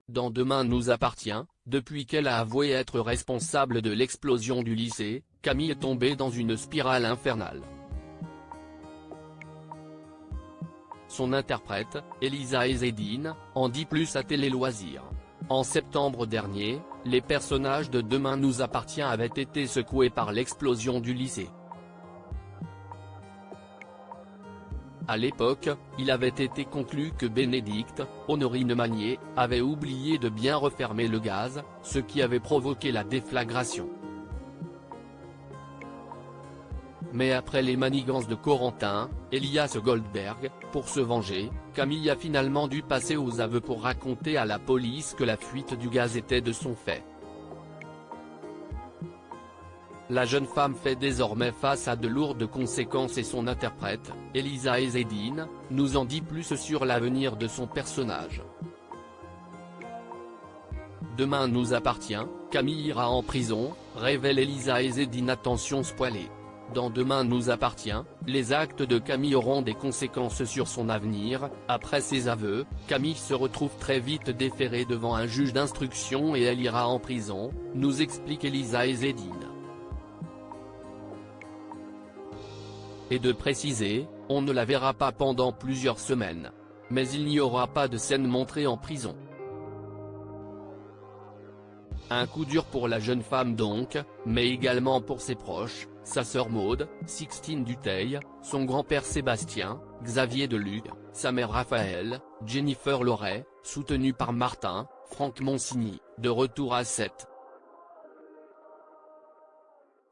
dans Demain nous appartient. Depuis qu'elle a avoué être responsable de l'explosion du lycée, Camille est tombée dans une spirale infernale. Son interprète, Elisa Ezzedine, en dit plus à Télé Loisirs. En septembre dernier, les personnages de Demain nous appartient avaient été secoués par l'explosion du lycée. À l'époque, il avait été conclu que Bénédicte, Honorine Magnier, avait oublié de bien refermer le gaz, ce qui avait provoqué la déflagration. Mais après les manigances de Corentin, Elias Goldberg, pour se venger, Camille a finalement dû passer aux aveux pour raconter à la police que la fuite du gaz était de son fait. La jeune femme fait désormais face à de lourdes conséquences et son interprète, Elisa Ezzedine, nous en dit plus sur l'avenir de son personnage. Demain nous appartient, Camille ira en prison, révèle Elisa Ezzedine. Attention spoilé. Dans Demain nous appartient, les actes de Camille auront des conséquences sur son avenir. Après ses aveux, Camille se retrouve très vite déférée devant un juge d'instruction et elle ira en prison, nous explique Elisa Ezzedine. Et de préciser, on ne la verra pas pendant plusieurs semaines. Mais il n'y aura pas de scène montrée en prison. Un coup dur pour la jeune femme donc, mais également pour ses proches, sa sœur Maude, Sixtine Dutheil, son grand-père Sébastien, Xavier Deluc, sa mère Raphaël, Jennifer Loret, soutenue par Martin, Franck Monsigny, de retour à 7.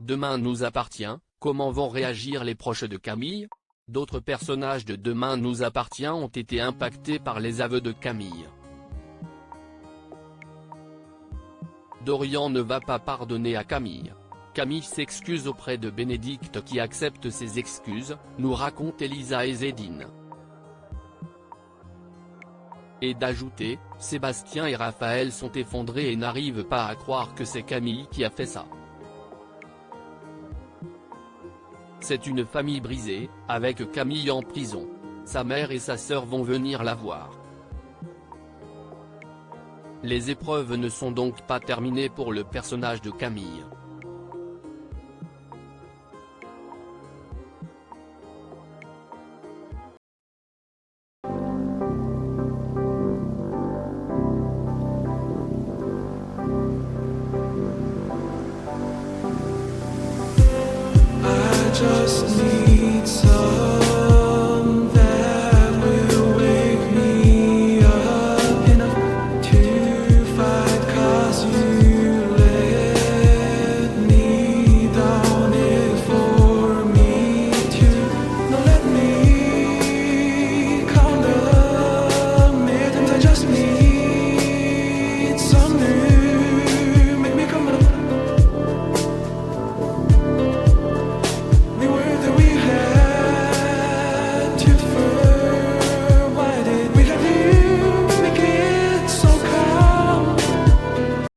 Demain nous appartient, comment vont réagir les proches de Camille? D'autres personnages de Demain nous appartient ont été impactés par les aveux de Camille. Dorian ne va pas pardonner à Camille. Camille s'excuse auprès de Bénédicte qui accepte ses excuses, nous raconte Elisa Ezzedine. Et d'ajouter, Sébastien et Raphaël sont effondrés et n'arrivent pas à croire que c'est Camille qui a fait ça. C'est une famille brisée, avec Camille en prison. Sa mère et sa sœur vont venir la voir. Les épreuves ne sont donc pas terminées pour le personnage de Camille. I just need